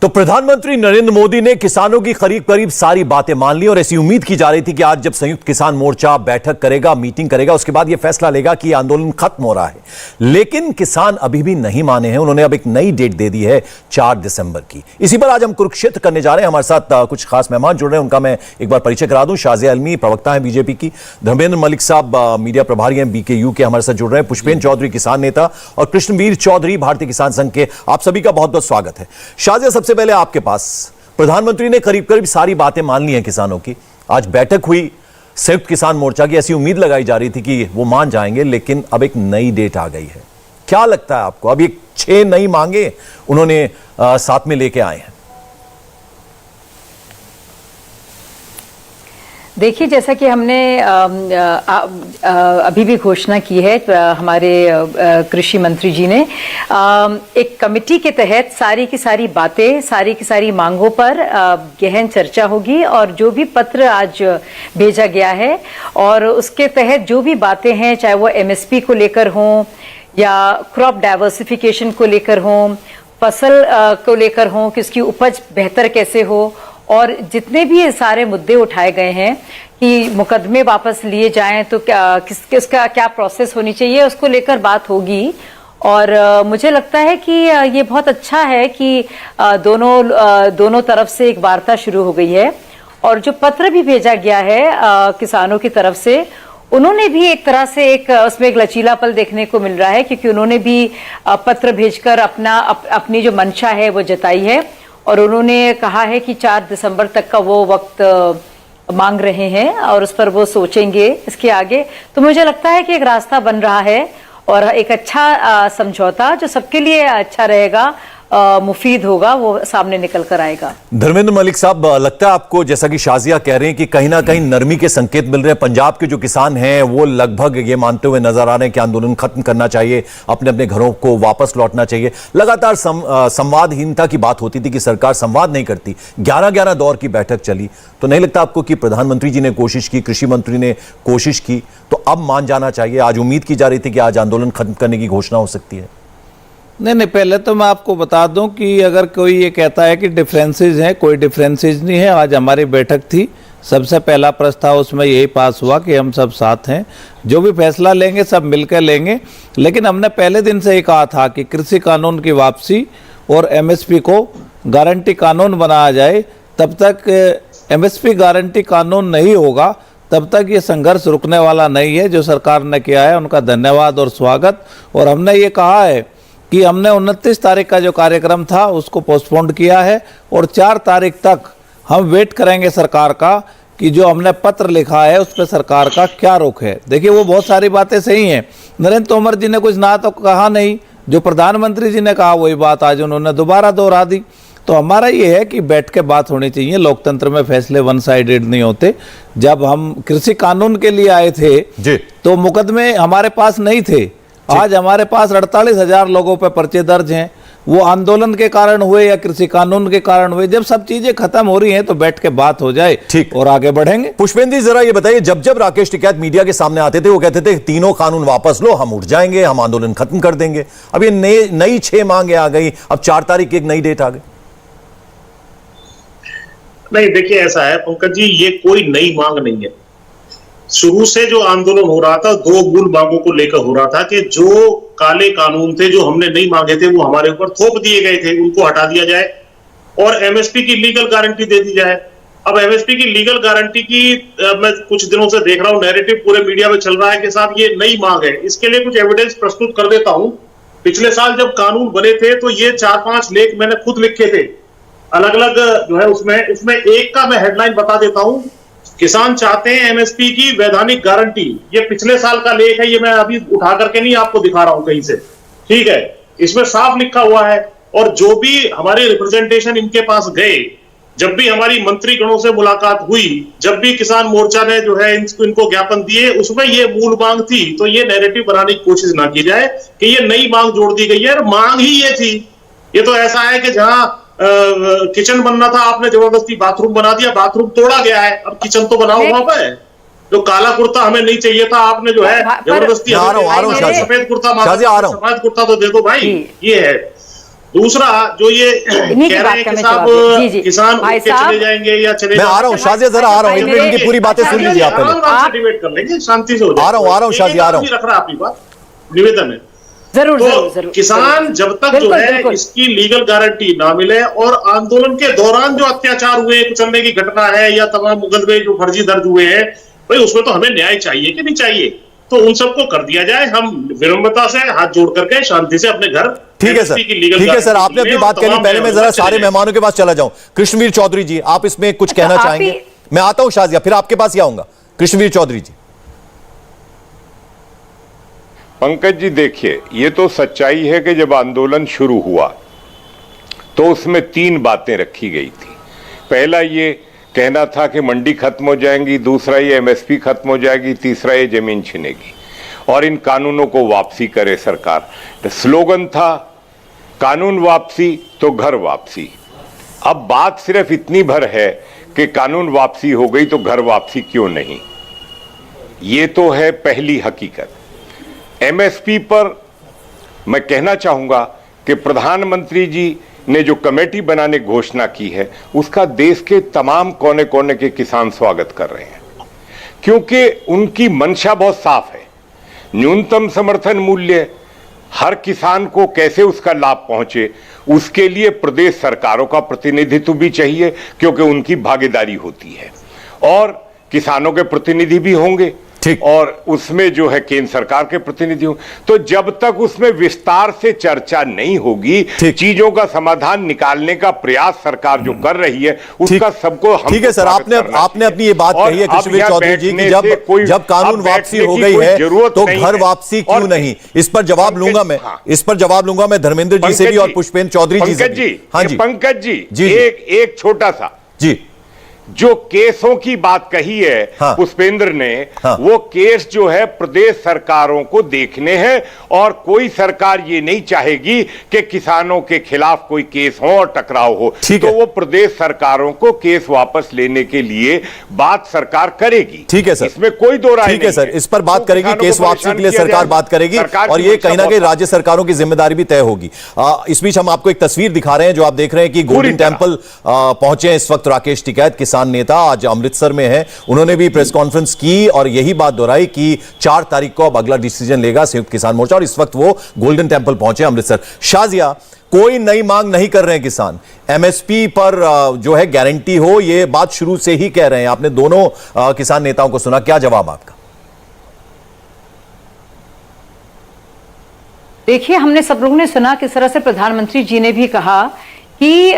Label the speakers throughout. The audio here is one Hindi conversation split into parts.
Speaker 1: तो प्रधानमंत्री नरेंद्र मोदी ने किसानों की करीब करीब सारी बातें मान ली और ऐसी उम्मीद की जा रही थी कि आज जब संयुक्त किसान मोर्चा बैठक करेगा, मीटिंग करेगा, उसके बाद यह फैसला लेगा कि यह आंदोलन खत्म हो रहा है। लेकिन किसान अभी भी नहीं माने हैं। उन्होंने अब एक नई डेट दे दी है 4 दिसंबर की। इसी पर आज हम कुरुक्षेत्र करने जा रहे हैं। हमारे साथ कुछ खास मेहमान जुड़ रहे हैं, उनका मैं एक बार परिचय करा दूं। शाजिया अलमी प्रवक्ता है बीजेपी की, धर्मेंद्र मलिक साहब मीडिया प्रभारी हैं बीकेयू के, हमारे साथ जुड़ रहे हैं, पुष्पेंद्र चौधरी किसान नेता और कृष्णवीर चौधरी भारतीय किसान संघ के। आप सभी का बहुत बहुत स्वागत है। शाजिया, सबसे पहले आपके पास, प्रधानमंत्री ने करीब करीब सारी बातें मान ली हैं किसानों की। आज बैठक हुई संयुक्त किसान मोर्चा की, ऐसी उम्मीद लगाई जा रही थी कि वो मान जाएंगे, लेकिन अब एक नई डेट आ गई है। क्या लगता है आपको? अब ये 6 नई मांगे उन्होंने साथ में लेके आए हैं।
Speaker 2: देखिए, जैसा कि हमने अभी भी घोषणा की है, हमारे कृषि मंत्री जी ने एक कमेटी के तहत सारी की सारी बातें, सारी की सारी मांगों पर गहन चर्चा होगी और जो भी पत्र आज भेजा गया है और उसके तहत जो भी बातें हैं, चाहे वो एमएसपी को लेकर हों या क्रॉप डाइवर्सिफिकेशन को लेकर हों, फसल को लेकर हों कि उसकी उपज बेहतर कैसे हो, और जितने भी ये सारे मुद्दे उठाए गए हैं कि मुकदमे वापस लिए जाएं तो किसका क्या प्रोसेस होनी चाहिए, उसको लेकर बात होगी। और मुझे लगता है कि ये बहुत अच्छा है कि दोनों तरफ से एक वार्ता शुरू हो गई है। और जो पत्र भी भेजा गया है किसानों की तरफ से, उन्होंने भी एक तरह से उसमें एक लचीलापन देखने को मिल रहा है, क्योंकि उन्होंने भी पत्र भेजकर अपनी जो मंशा है वो जताई है और उन्होंने कहा है कि 4 दिसंबर तक का वो वक्त मांग रहे हैं और उस पर वो सोचेंगे इसके आगे। तो मुझे लगता है कि एक रास्ता बन रहा है और एक अच्छा समझौता जो सबके लिए अच्छा रहेगा, मुफीद होगा, वो सामने निकल कर आएगा।
Speaker 1: धर्मेंद्र मलिक साहब, लगता है आपको, जैसा कि शाजिया कह रहे हैं, कि कहीं ना कहीं नरमी के संकेत मिल रहे हैं? पंजाब के जो किसान हैं वो लगभग ये मानते हुए नजर आ रहे हैं कि आंदोलन खत्म करना चाहिए, अपने अपने घरों को वापस लौटना चाहिए। लगातार संवादहीनता की बात होती थी कि सरकार संवाद नहीं करती। 11-11 दौर की बैठक चली, तो नहीं लगता आपको कि प्रधानमंत्री जी ने कोशिश की, कृषि मंत्री ने कोशिश की, तो अब मान जाना चाहिए? आज उम्मीद की जा रही थी कि आज आंदोलन खत्म करने की घोषणा हो सकती है।
Speaker 3: नहीं, पहले तो मैं आपको बता दूं कि अगर कोई ये कहता है कि डिफरेंसेस हैं, कोई डिफरेंसेस नहीं है। आज हमारी बैठक थी, सबसे पहला प्रस्ताव उसमें यही पास हुआ कि हम सब साथ हैं, जो भी फैसला लेंगे सब मिलकर लेंगे। लेकिन हमने पहले दिन से ही कहा था कि कृषि कानून की वापसी और एमएसपी को गारंटी कानून बनाया जाए। तब तक एमएसपी गारंटी कानून नहीं होगा, तब तक ये संघर्ष रुकने वाला नहीं है। जो सरकार ने किया है उनका धन्यवाद और स्वागत। और हमने ये कहा है कि हमने 29 तारीख का जो कार्यक्रम था उसको पोस्टपोन्ड किया है और 4 तारीख तक हम वेट करेंगे सरकार का कि जो हमने पत्र लिखा है उस पर सरकार का क्या रुख है। देखिए, वो बहुत सारी बातें सही हैं। नरेंद्र तोमर जी ने कुछ ना तो कहा नहीं, जो प्रधानमंत्री जी ने कहा वही बात आज उन्होंने दोबारा दोहरा दी। तो हमारा ये है कि बैठ के बात होनी चाहिए। लोकतंत्र में फैसले वन साइडेड नहीं होते। जब हम कृषि कानून के लिए आए थे तो मुकदमे हमारे पास नहीं थे। आज हमारे पास 48,000 लोगों पे पर्चे दर्ज हैं। वो आंदोलन के कारण हुए या कृषि कानून के कारण हुए। जब सब चीजें खत्म हो रही हैं तो बैठ के बात हो जाए, ठीक, और आगे बढ़ेंगे।
Speaker 1: पुष्पेंद्र जी, जरा ये बताइए, जब जब राकेश टिकैत मीडिया के सामने आते थे वो कहते थे तीनों कानून वापस लो, हम उठ जाएंगे, हम आंदोलन खत्म कर देंगे। अब ये नई 6 मांगे आ गई, अब 4 तारीख की एक नई डेट आ गई।
Speaker 4: नहीं, देखिए ऐसा है पंकज जी, ये कोई नई मांग नहीं है। शुरू से जो आंदोलन हो रहा था 2 मूल मांगों को लेकर हो रहा था कि जो काले कानून थे, जो हमने नहीं मांगे थे, वो हमारे ऊपर थोप दिए गए थे, उनको हटा दिया जाए और एमएसपी की लीगल गारंटी दे दी जाए। अब एमएसपी की लीगल गारंटी की मैं कुछ दिनों से देख रहा हूं, नैरेटिव पूरे मीडिया में चल रहा है कि साहब ये नई मांग है। इसके लिए कुछ एविडेंस प्रस्तुत कर देता हूं। पिछले साल जब कानून बने थे तो ये 4-5 लेख मैंने खुद लिखे थे, अलग अलग जो है। उसमें एक का मैं हेडलाइन बता देता हूं, किसान चाहते हैं एमएसपी की वैधानिक गारंटी। ये पिछले साल का लेख है, ये मैं अभी उठा करके नहीं आपको दिखा रहा हूं कहीं से, ठीक है। इसमें साफ लिखा हुआ है। और जो भी हमारे रिप्रेजेंटेशन इनके पास गए, जब भी हमारी मंत्री गणों से मुलाकात हुई, जब भी किसान मोर्चा ने जो है इनको ज्ञापन दिए, उसमें ये मूल मांग थी। तो ये नैरेटिव बनाने की कोशिश ना की जाए कि ये नई मांग जोड़ दी गई है। मांग ही ये थी। ये तो ऐसा है कि जहां किचन बनना था, आपने जबरदस्ती बाथरूम बना दिया, बाथरूम तोड़ा गया है, अब किचन तो बनाओ वहां पे। जो काला कुर्ता हमें नहीं चाहिए था, आपने जो है जबरदस्ती सफेद कुर्ता, सफेद कुर्ता तो दे दो भाई, ये है। दूसरा जो ये
Speaker 2: इन्हीं की
Speaker 4: कह रहे
Speaker 2: बात
Speaker 4: हैं
Speaker 2: का
Speaker 4: कि
Speaker 2: मैं
Speaker 4: साहब
Speaker 2: जवाब दूं। जी, जी।
Speaker 4: किसान
Speaker 2: भाई
Speaker 4: उठ के
Speaker 2: साहब,
Speaker 4: चले जाएंगे या चले
Speaker 1: मैं आ रहा हूँ शाजिया, जरा आ रहा हूँ, एक मिनट इनकी पूरी बातें सुन लीजिए आप पहले।
Speaker 4: आराम से डिबेट कर लेंगे, शांति से हो जाएगा।
Speaker 1: आ रहा हूँ शाजिया, आ रहा हूँ।
Speaker 4: रख रहा आपकी बात, निवेदन है।
Speaker 2: जरूर
Speaker 4: तो
Speaker 2: जरूर जरूर
Speaker 4: किसान जब तक जो
Speaker 2: बिल्कुल,
Speaker 4: है
Speaker 2: बिल्कुल।
Speaker 4: इसकी लीगल गारंटी ना मिले, और आंदोलन के दौरान जो अत्याचार हुए, कुचलने की घटना है या तमाम मुकदमे जो फर्जी दर्ज हुए हैं, भाई उसमें तो हमें न्याय चाहिए कि नहीं चाहिए, तो उन सबको कर दिया जाए। हम विनम्रता से हाथ जोड़ करके शांति से अपने घर,
Speaker 1: ठीक है सर, ठीक है सर, आपने अपनी बात कही। पहले मैं जरा सारे मेहमानों के पास चला जाऊं। कृष्णवीर चौधरी जी, आप इसमें कुछ कहना चाहेंगे? मैं आता हूं शाजिया, फिर आपके पास ही आऊंगा। कृष्णवीर चौधरी जी।
Speaker 5: पंकज जी देखिए, ये तो सच्चाई है कि जब आंदोलन शुरू हुआ तो उसमें 3 बातें रखी गई थी। पहला ये कहना था कि मंडी खत्म हो जाएंगी, दूसरा ये एमएसपी खत्म हो जाएगी, तीसरा ये जमीन छिनेगी और इन कानूनों को वापसी करे सरकार। स्लोगन था कानून वापसी तो घर वापसी। अब बात सिर्फ इतनी भर है कि कानून वापसी हो गई तो घर वापसी क्यों नहीं, ये तो है पहली हकीकत। एमएसपी पर मैं कहना चाहूंगा कि प्रधानमंत्री जी ने जो कमेटी बनाने की घोषणा की है उसका देश के तमाम कोने कोने के किसान स्वागत कर रहे हैं, क्योंकि उनकी मंशा बहुत साफ है। न्यूनतम समर्थन मूल्य हर किसान को कैसे उसका लाभ पहुंचे, उसके लिए प्रदेश सरकारों का प्रतिनिधित्व भी चाहिए, क्योंकि उनकी भागीदारी होती है और किसानों के प्रतिनिधि भी होंगे और उसमें जो है केंद्र सरकार के प्रतिनिधि हों। तो जब तक उसमें विस्तार से चर्चा नहीं होगी, चीजों का समाधान निकालने का प्रयास सरकार जो कर रही है उसका सबको हम
Speaker 1: ठीक है सर, आपने अपनी ये बात कही है कृष्णवीर चौधरी जी कि जब कानून वापसी हो गई है तो घर वापसी क्यों नहीं, इस पर जवाब लूंगा मैं, इस पर जवाब लूंगा मैं धर्मेंद्र जी से भी और पुष्पेंद्र चौधरी जी से भी। हाँ जी
Speaker 5: पंकज जी, एक छोटा सा
Speaker 1: जी,
Speaker 5: जो केसों की बात कही है पुष्पेंद्र ने, वो केस जो है प्रदेश सरकारों को देखने हैं और कोई सरकार ये नहीं चाहेगी कि किसानों के खिलाफ कोई केस हो और टकराव हो, तो वो प्रदेश सरकारों को केस वापस लेने के लिए बात सरकार करेगी।
Speaker 1: ठीक है सर,
Speaker 5: इसमें कोई दो राय नहीं।
Speaker 1: ठीक है सर, इस पर बात करेगी, केस वापसी के लिए सरकार बात करेगी और ये कहीं ना कहीं राज्य सरकारों की जिम्मेदारी भी तय होगी। इस बीच हम आपको एक तस्वीर दिखा रहे हैं जो आप देख रहे हैं कि गोल्डन टेंपल पहुंचे इस वक्त राकेश टिकैत, किसान नेता, आज अमृतसर में है। उन्होंने भी प्रेस कॉन्फ्रेंस की और यही बात दोहराई कि 4 तारीख को अब अगला डिसीजन लेगा संयुक्त किसान मोर्चा, और इस वक्त वो गोल्डन टेंपल पहुंचे अमृतसर। शाजिया, कोई नई मांग नहीं कर रहे हैं किसान, एमएसपी पर जो है गारंटी हो, ये बात शुरू से ही कह रहे हैं। आपने दोनों किसान नेताओं को सुना, क्या जवाब आपका?
Speaker 2: देखिए, हमने सब लोगों ने सुना किस तरह से प्रधानमंत्री जी ने भी कहा कि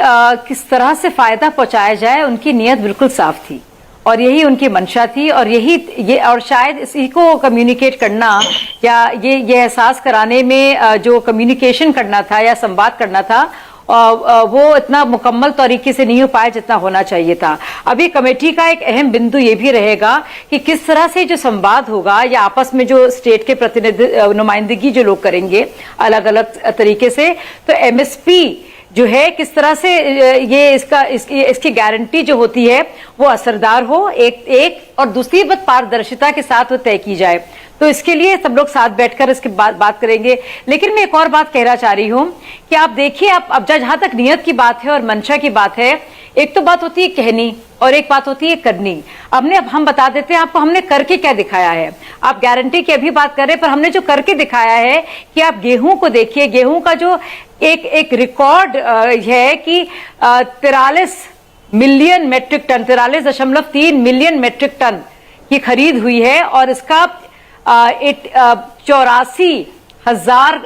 Speaker 2: किस तरह से फायदा पहुंचाया जाए, उनकी नीयत बिल्कुल साफ थी और यही उनकी मंशा थी और ये और शायद इसी को कम्युनिकेट करना या ये एहसास कराने में जो कम्युनिकेशन करना था या संवाद करना था वो इतना मुकम्मल तरीके से नहीं हो पाया जितना होना चाहिए था। अभी कमेटी का एक अहम बिंदु ये भी रहेगा कि किस तरह से जो संवाद होगा या आपस में जो स्टेट के प्रतिनिधि नुमाइंदगी जो लोग करेंगे अलग अलग तरीके से, तो एमएसपी जो है किस तरह से ये इसकी गारंटी जो होती है वो असरदार हो, एक और दूसरी बात पारदर्शिता के साथ वो तय की जाए। तो इसके लिए सब लोग साथ बैठकर इसके बात करेंगे। लेकिन मैं एक और बात कहना चाह रही हूं कि आप देखिए, अब जहां तक नियत की बात है और मंशा की बात है, एक तो बात होती है कहनी और एक बात होती है करनी। अब हम बता देते हैं आपको हमने करके क्या दिखाया है। आप गारंटी की अभी बात कर रहे हैं, पर हमने जो करके दिखाया है कि आप गेहूं को देखिए, गेहूं का जो एक रिकॉर्ड है कि 43 million metric ton, 43.3 million metric ton की खरीद हुई है और इसका 84,000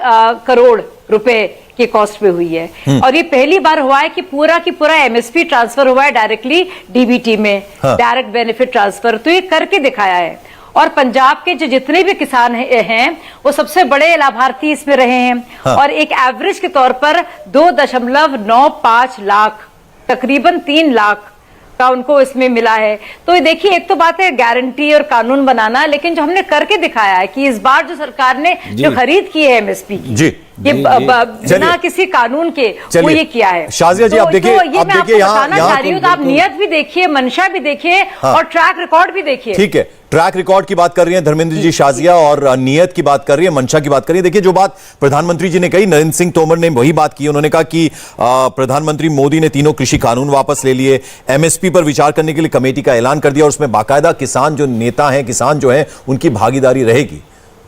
Speaker 2: करोड़ रुपए के कॉस्ट पे हुई है। और ये पहली बार हुआ है कि पूरा एमएसपी ट्रांसफर हुआ है डायरेक्टली डीबीटी में, डायरेक्ट बेनिफिट ट्रांसफर। तो ये करके दिखाया है और पंजाब के जो जितने भी किसान हैं वो सबसे बड़े लाभार्थी इसमें रहे हैं। और एक एवरेज के तौर पर 2.95 लाख, तकरीबन 3 लाख का उनको इसमें मिला है। तो देखिए, एक तो बात है गारंटी और कानून बनाना, लेकिन जो हमने करके दिखाया है कि इस बार जो सरकार ने जो खरीद की है एमएसपी की, ये
Speaker 1: चलिए।
Speaker 2: बिना किसी कानून के वो ये किया है।
Speaker 1: शाजिया जी,
Speaker 2: तो,
Speaker 1: आप देखिए,
Speaker 2: तो ये
Speaker 1: आप
Speaker 2: मैं आपको
Speaker 1: देखिए
Speaker 2: बताना चाह रही हूँ, तो आप नियत भी देखिए, मंशा भी देखिए और ट्रैक रिकॉर्ड भी देखिए।
Speaker 1: ठीक है, ट्रैक रिकॉर्ड की बात कर रही हैं धर्मेंद्र जी शाजिया, और नियत की बात कर रही है, मंशा की बात कर रही है। देखिए, जो बात प्रधानमंत्री जी ने कही, नरेंद्र सिंह तोमर ने वही बात की। उन्होंने कहा कि प्रधानमंत्री मोदी ने तीनों कृषि कानून वापस ले लिए, एमएसपी पर विचार करने के लिए कमेटी का ऐलान कर दिया, और उसमें बाकायदा किसान जो नेता हैं, किसान जो हैं, उनकी भागीदारी रहेगी।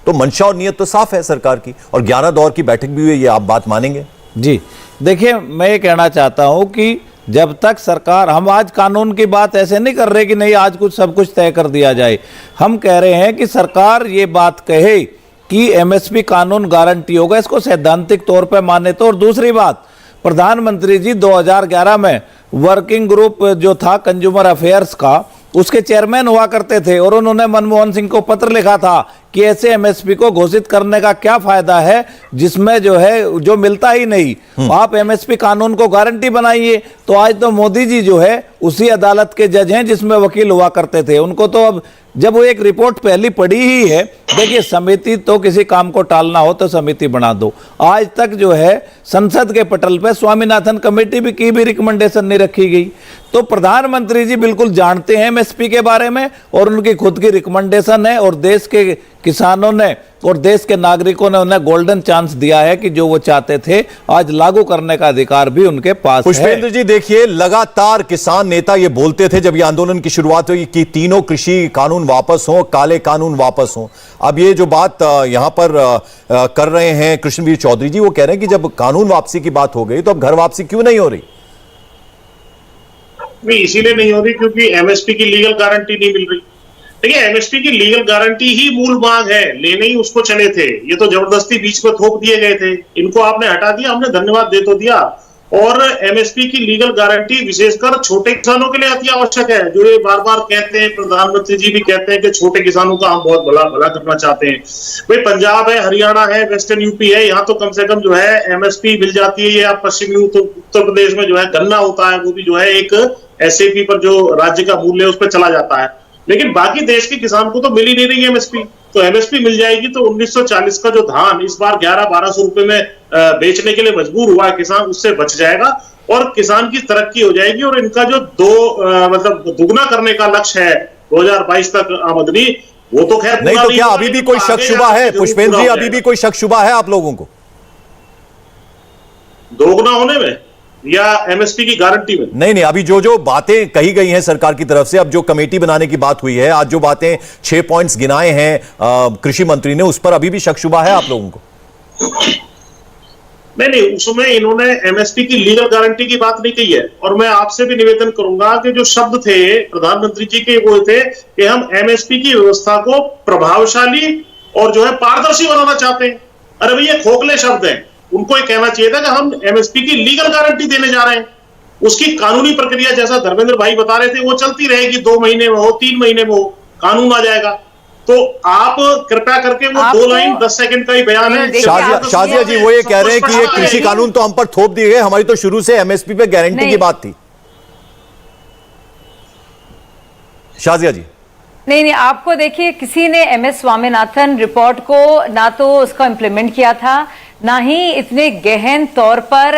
Speaker 1: तो मंशा और नियत तो साफ है सरकार की, और 11 दौर की बैठक भी हुई, ये आप बात मानेंगे?
Speaker 3: जी देखिए, मैं ये कहना चाहता हूं कि जब तक सरकार, हम आज कानून की बात ऐसे नहीं कर रहे कि नहीं आज कुछ सब कुछ तय कर दिया जाए। हम कह रहे हैं कि सरकार ये बात कहे कि एमएसपी कानून गारंटी होगा, इसको सैद्धांतिक तौर पर माने तो। और दूसरी बात, प्रधानमंत्री जी 2011 में वर्किंग ग्रुप जो था कंज्यूमर अफेयर्स का, उसके चेयरमैन हुआ करते थे, और उन्होंने मनमोहन सिंह को पत्र लिखा था कि ऐसे एमएसपी को घोषित करने का क्या फायदा है जिसमें जो है जो मिलता ही नहीं, आप एमएसपी कानून को गारंटी बनाइए। तो आज तो मोदी जी जो है उसी अदालत के जज हैं जिसमें वकील हुआ करते थे। उनको तो अब जब वो एक रिपोर्ट पहली पड़ी ही है, देखिए समिति तो किसी काम को टालना हो तो समिति बना दो। आज तक जो है संसद के पटल पे स्वामीनाथन कमेटी की भी रिकमेंडेशन नहीं रखी गई। तो प्रधानमंत्री जी बिल्कुल जानते हैं एमएसपी के बारे में, और उनकी खुद की रिकमेंडेशन है, और देश के किसानों ने और देश के नागरिकों ने उन्हें गोल्डन चांस दिया है कि जो वो चाहते थे आज लागू करने का अधिकार भी उनके पास है।
Speaker 1: पुष्पेंद्र जी, देखिए, लगातार किसान नेता ये बोलते थे जब ये आंदोलन की शुरुआत हुई कि तीनों कृषि कानून वापस हों, काले कानून वापस हों। अब ये जो बात यहां पर कर रहे हैं कृष्णवीर चौधरी जी, वो कह रहे हैं कि जब कानून वापसी की बात हो गई तो अब घर वापसी क्यों नहीं हो रही?
Speaker 4: नहीं, इसीलिए नहीं हो रही क्योंकि एमएसपी की लीगल गारंटी नहीं मिल रही। देखिए, एमएसपी की लीगल गारंटी ही मूल मांग है, लेने ही उसको चले थे। ये तो जबरदस्ती बीच में थोप दिए गए थे, इनको आपने हटा दिया, हमने धन्यवाद दे तो दिया। और एमएसपी की लीगल गारंटी विशेषकर छोटे किसानों के लिए अति आवश्यक है, जो ये बार बार कहते हैं, प्रधानमंत्री जी भी कहते हैं कि छोटे किसानों का हम बहुत भला करना चाहते हैं। भाई, पंजाब है, हरियाणा है, वेस्टर्न यूपी है, यहाँ तो कम से कम जो है एमएसपी मिल जाती है। या पश्चिमी उत्तर प्रदेश में जो है गन्ना होता है, वो भी जो है एक एसएपी पर जो राज्य का मूल्य है उस पर चला जाता है। लेकिन बाकी देश के किसान को तो मिल ही नहीं रही है एमएसपी। तो एमएसपी मिल जाएगी तो 1940 का जो धान इस बार 1100-1200 रुपए में बेचने के लिए मजबूर हुआ है किसान, उससे बच जाएगा और किसान की तरक्की हो जाएगी। और इनका जो मतलब दुगना करने का लक्ष्य है 2022 तक आमदनी, वो तो खैर
Speaker 1: नहीं। तो क्या अभी भी कोई शक शुबा है पुष्पेंद्र जी, अभी भी कोई शक शुबा है आप लोगों को
Speaker 4: दोगुना होने में या एमएसपी की गारंटी में?
Speaker 1: नहीं, अभी जो बातें कही गई हैं सरकार की तरफ से, अब जो कमेटी बनाने की बात हुई है, आज जो बातें 6 पॉइंट्स गिनाए हैं कृषि मंत्री ने, उस पर अभी भी शक शुबा है आप लोगों को?
Speaker 4: नहीं, उसमें इन्होंने एमएसपी की लीगल गारंटी की बात नहीं कही है। और मैं आपसे भी निवेदन करूंगा कि जो शब्द थे प्रधानमंत्री जी के, वो थे कि हम एमएसपी की व्यवस्था को प्रभावशाली और जो है पारदर्शी बनाना चाहते हैं। अरे भैया, खोखले शब्द हैं। उनको ये कहना चाहिए था कि हम एमएसपी की लीगल गारंटी देने जा रहे हैं। उसकी कानूनी प्रक्रिया, जैसा धर्मेंद्र भाई बता रहे थे, वो चलती रहेगी। 2 महीने में हो, 3 महीने में हो, कानून आ जाएगा। तो आप कृपया करके वो 2 लाइन 10 सेकंड का ही बयान है।
Speaker 1: शाजिया जी, वो ये कह रहे हैं कि ये कृषि कानून तो हम पर थोप दिए गए, हमारी तो शुरू से एमएसपी पे गारंटी की बात थी। शाजिया जी,
Speaker 2: नहीं, आपको देखिए, किसी ने एमएस स्वामीनाथन रिपोर्ट को ना तो उसका इंप्लीमेंट किया था, ना ही इतने गहन तौर पर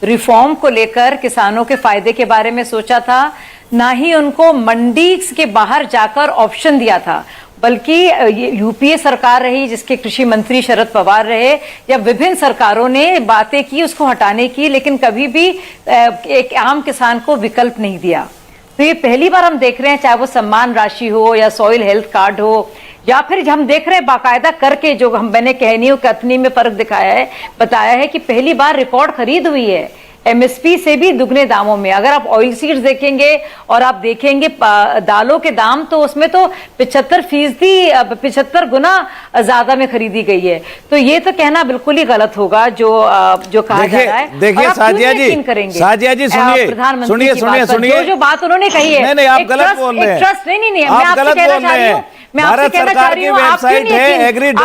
Speaker 2: रिफॉर्म को लेकर किसानों के फायदे के बारे में सोचा था, ना ही उनको मंडी के बाहर जाकर ऑप्शन दिया था। बल्कि यूपीए सरकार रही जिसके कृषि मंत्री शरद पवार रहे, या विभिन्न सरकारों ने बातें की उसको हटाने की, लेकिन कभी भी एक आम किसान को विकल्प नहीं दिया। तो ये पहली बार हम देख रहे हैं, चाहे वो सम्मान राशि हो या सॉइल हेल्थ कार्ड हो, या फिर हम देख रहे हैं बाकायदा करके, जो मैंने कहनियों कथनी में फर्क दिखाया है, बताया है कि पहली बार रिकॉर्ड खरीद हुई है एमएसपी से भी दुगने दामों में। अगर आप ऑयल सीड्स देखेंगे और आप देखेंगे दालों के दाम, तो उसमें तो 75 गुना ज्यादा में खरीदी गई है। तो ये तो कहना बिल्कुल ही गलत होगा जो कहा जा रहा है।
Speaker 3: देखिए साजिया जी, सुनिए,
Speaker 2: जो बात उन्होंने कही है,
Speaker 3: नहीं, आप गलत बोल रहे हैं।
Speaker 2: ट्रस्ट नहीं, मैं आपसे कहना चाह रही हूँ,
Speaker 3: भारत सरकार की वेबसाइट है agri.net,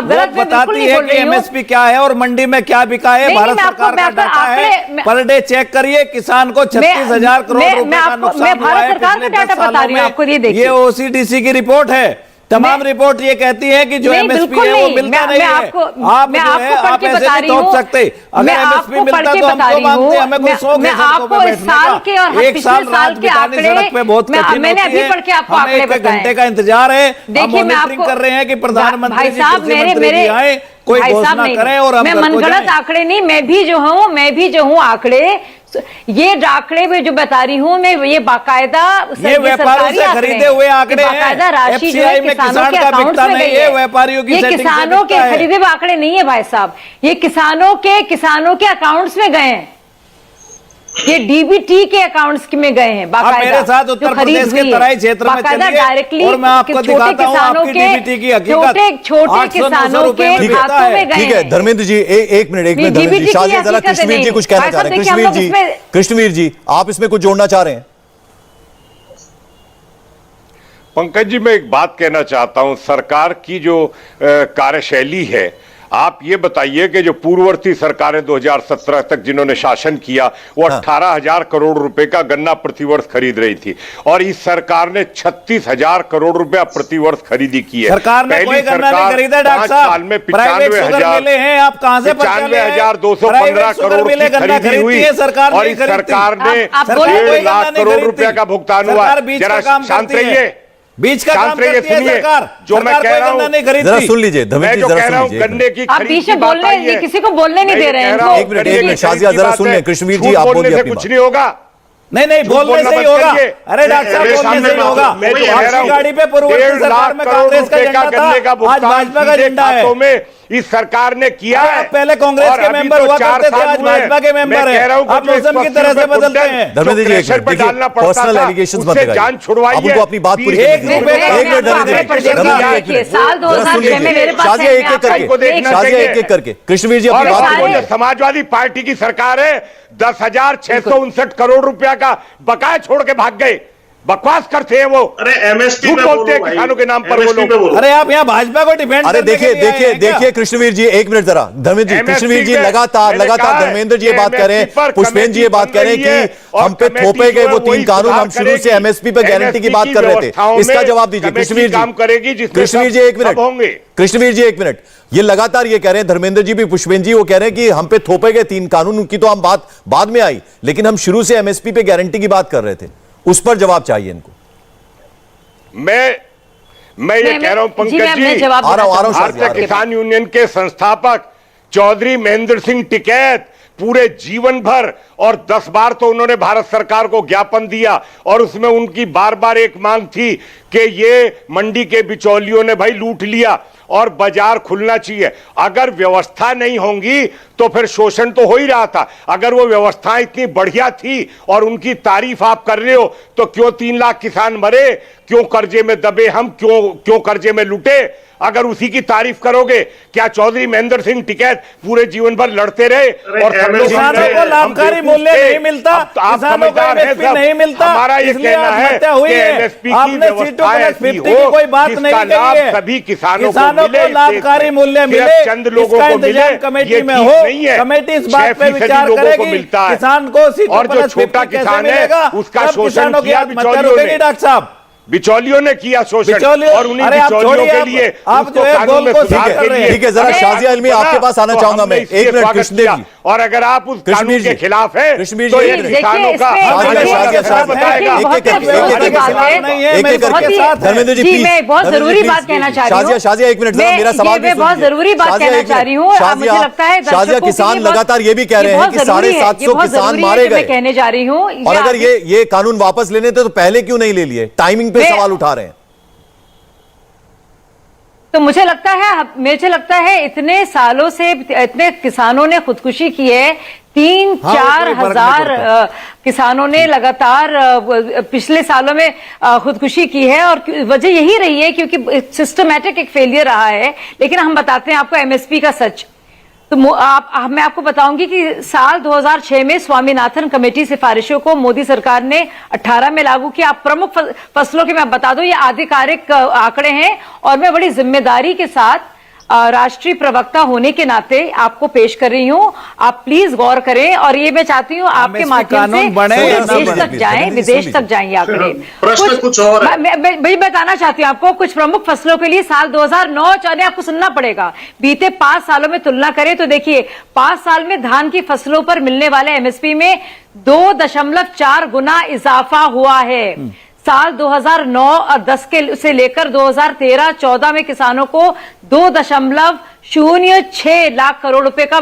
Speaker 3: वो बताती है कि एमएसपी क्या है और मंडी में क्या बिका है। भारत सरकार का डाटा है, पर डे चेक करिए, किसान को 36,000 करोड़ रुपए का नुकसान हुआ है पिछले 10 सालों में। ये ओसीडीसी की रिपोर्ट है। तमाम रिपोर्ट ये कहती है कि जो एमएसपी है वो मिलता नहीं है। आप जो है आप ऐसे नहीं थोप सकते। अगर एमएसपी मिलता तो हम तो मानते, हमें कोई शौक है सड़कों पे बैठने का। एक साल रात बितानी सड़क पे बहुत कठिन होती है। हमें 1 घंटे का इंतजार है। हम मॉनिटरिंग कर रहे हैं कि प्रधानमंत्री जी कृषि मंत्री आए, कोई घोषणा करें और हम
Speaker 2: मैं मनगढ़ंत आंकड़े नहीं, मैं भी जो हूँ आंकड़े, ये आंकड़े में जो बता रही हूँ मैं, ये बाकायदा
Speaker 3: ये व्यापारियों से खरीदे हुए आंकड़े हैं।
Speaker 2: बाकायदा राशि जो है किसानों के अकाउंट्स में गई है।
Speaker 3: व्यापारियों की
Speaker 2: ये किसानों के खरीदे हुए आंकड़े नहीं है भाई साहब, ये किसानों के अकाउंट्स में गए हैं, ये डीबीटी के अकाउंट्स में गए हैं।
Speaker 3: आप मेरे साथ उत्तर प्रदेश के तराई क्षेत्र में चलिए और मैं आपको दिखाता हूं आपकी डीबीटी की हकीकत।
Speaker 2: छोटे किसानों के खातों में गए।
Speaker 1: ठीक है धर्मेंद्र जी, एक मिनट धर्मेंद्र जी, शाजिया जरा कश्मीर जी कुछ कहना चाह रहे हैं। कश्मीर जी आप इसमें कुछ जोड़ना चाह रहे हैं?
Speaker 5: पंकज जी, मैं एक बात कहना चाहता हूं, सरकार की जो कार्यशैली है, आप ये बताइए कि जो पूर्ववर्ती सरकारें 2017 तक जिन्होंने शासन किया वो 18,000 करोड़ रुपए का गन्ना प्रतिवर्ष खरीद रही थी और इस सरकार ने 36,000 करोड़ रुपया प्रतिवर्ष खरीदी की है।
Speaker 3: सरकार ने कोई गन्ना नहीं खरीदा डॉक्टर साहब,
Speaker 5: साल में
Speaker 3: प्राइवेट शुगर मिलें हैं, आप कहां से
Speaker 5: 95,215 करोड़ की खरीदी हुई और इस सरकार ने 1.5 लाख करोड़ रुपया का भुगतान हुआ। जरा शांत रहिए,
Speaker 3: बीच का काम करती है सरकार।
Speaker 5: जो मैं कह रहा हूं
Speaker 1: जरा सुन लीजिए
Speaker 5: मैं जो कह रहा हूं गन्ने की
Speaker 2: आप बीच में बोलने, किसी को बोलने नहीं दे रहे हैं।
Speaker 1: एक मिनट शाजिया जरा सुन लें। कश्मीर जी आप बोलिए अपनी
Speaker 5: कुछ नहीं होगा।
Speaker 3: नहीं बोलने से ही होगा। अरे डॉक्टर साहब बोलने से ही होगा। आपकी गाड़ी पे पूर्ववर्ती सरकार में कांग्रेस का झंडा था, आज भाजपा का झंडा है।
Speaker 5: इस सरकार ने किया है।
Speaker 3: पहले कांग्रेस के मेंबर हुआ करते थे, आज भाजपा के मेंबर हैं। आप मौसम की तरह से बदलते हैं।
Speaker 1: धर्मेंद्र जी पर्सनल एलिगेशंस मत लगाइए,
Speaker 5: जान छुड़वाइए,
Speaker 1: आप उनको अपनी बात पूरी
Speaker 3: एक
Speaker 1: करने दीजिए।
Speaker 2: साल 2006 में मेरे पास
Speaker 1: शाजिया एक एक करके कश्मीर जी अपनी बात।
Speaker 5: समाजवादी पार्टी की सरकार है, 10,659 करोड़ रुपया का बकाया छोड़ के भाग गए। बकवास करते हैं वो।
Speaker 4: अरे एमएसपी पे
Speaker 5: बोलते हैं किसानों के नाम पर वो लोग।
Speaker 3: अरे आप यहाँ भाजपा को डिफेंड
Speaker 1: अरे देखिए कृष्णवीर जी एक मिनट जरा। धर्मेंद्र जी, कृष्णवीर जी लगातार धर्मेंद्र जी ये बात कर रहे हैं, पुष्पेंद्र जी ये बात कर रहे हैं कि हम पे थोपे गए वो 3 कानून, हम शुरू से एमएसपी पे गारंटी की बात कर रहे थे। इसका जवाब दीजिए कृष्णवीर जी। कृष्णवीर जी एक मिनट, कृष्णवीर जी एक मिनट। ये लगातार ये कह रहे हैं धर्मेंद्र जी भी, पुष्पेंद्र जी वो कह रहे हैं कि हम पे थोपे गए 3 कानून, उनकी तो हम बात बाद में आई, लेकिन हम शुरू से एमएसपी पे गारंटी की बात कर रहे थे। उस पर जवाब चाहिए इनको।
Speaker 5: मैं ये कह रहा हूं पंकज जी, भारतीय किसान यूनियन के संस्थापक चौधरी महेंद्र सिंह टिकैत पूरे जीवन भर और 10 बार तो उन्होंने भारत सरकार को ज्ञापन दिया और उसमें उनकी बार बार एक मांग थी कि ये मंडी के बिचौलियों ने भाई लूट लिया और बाजार खुलना चाहिए। अगर व्यवस्था नहीं होंगी तो फिर शोषण तो हो ही रहा था। अगर वो व्यवस्थाएं इतनी बढ़िया थी और उनकी तारीफ आप कर रहे हो तो क्यों 3 लाख किसान मरे, क्यों कर्जे में दबे हम, क्यों कर्जे में लुटे? अगर उसी की तारीफ करोगे, क्या चौधरी महेंद्र सिंह टिकैत पूरे जीवन भर लड़ते रहे और
Speaker 3: किसानों को लाभकारी मूल्य नहीं मिलता, किसानों को एमएसपी नहीं मिलता,
Speaker 5: हमारा ये कहना है कि एमएसपी की व्यवस्था ऐसी हो
Speaker 3: कोई बात नहीं
Speaker 5: लाभ सभी किसानों को मिले,
Speaker 3: लाभकारी मूल्य मिले,
Speaker 5: चंद लोगों को मिले।
Speaker 3: कमेटी में हो, कमेटी इस बात पे विचार करेगी किसान को
Speaker 5: और जो छोटा किसान है उसका शोषण किया
Speaker 3: डॉक्टर साहब,
Speaker 5: बिचौलियों ने किया शोषण और उन्हीं बिचौलियों के लिए
Speaker 3: आप जो है गोल को सुधार कर रहे हैं।
Speaker 1: ठीक है, जरा शाजिया इल्मी आपके पास आना चाहूंगा मैं। एक मिनट कृष्णदेव जी,
Speaker 5: और अगर आप उस कानून के खिलाफ है
Speaker 1: कश्मीर
Speaker 5: तो
Speaker 1: जी,
Speaker 5: ये किसानों का
Speaker 1: धर्मेंद्र जी
Speaker 2: मैं बहुत जरूरी बात कहना चाह रही हूँ।
Speaker 1: शाजिया एक मिनट जरा मेरा सवाल
Speaker 2: मैं बहुत जरूरी बात कहना चाह रही हूँ। मुझे लगता है
Speaker 1: शाजिया किसान लगातार ये भी कह रहे हैं कि 750 किसान मारे गए,
Speaker 2: कहने जा रही हूँ।
Speaker 1: और अगर ये कानून वापस लेने थे तो पहले क्यों नहीं ले लिए? टाइमिंग पे सवाल उठा रहे हैं।
Speaker 2: तो मुझे लगता है इतने सालों से इतने किसानों ने खुदकुशी की है, 3-4 हजार किसानों ने लगातार पिछले सालों में खुदकुशी की है और वजह यही रही है क्योंकि सिस्टमैटिक एक फेलियर रहा है। लेकिन हम बताते हैं आपको एमएसपी का सच। तो मैं आपको बताऊंगी कि साल 2006 में स्वामीनाथन कमेटी सिफारिशों को मोदी सरकार ने 18 में लागू किया। आप प्रमुख फसलों के मैं बता दूं, ये आधिकारिक आंकड़े हैं और मैं बड़ी जिम्मेदारी के साथ राष्ट्रीय प्रवक्ता होने के नाते आपको पेश कर रही हूं। आप प्लीज गौर करें, और ये मैं चाहती हूँ आपके माध्यम से विदेश तक जाएं, विदेश तक जाएं ये आंकड़े।
Speaker 4: प्रश्न कुछ और है।
Speaker 2: मैं बताना चाहती हूँ आपको, कुछ प्रमुख फसलों के लिए साल 2009 चौदह आपको सुनना पड़ेगा। बीते 5 सालों में तुलना करें तो देखिए 5 साल में धान की फसलों पर मिलने वाले एमएसपी में 2.4 गुना इजाफा हुआ है। साल 2009 और 10 के से लेकर 2013-14 में किसानों को 2.06 लाख करोड़ रुपए का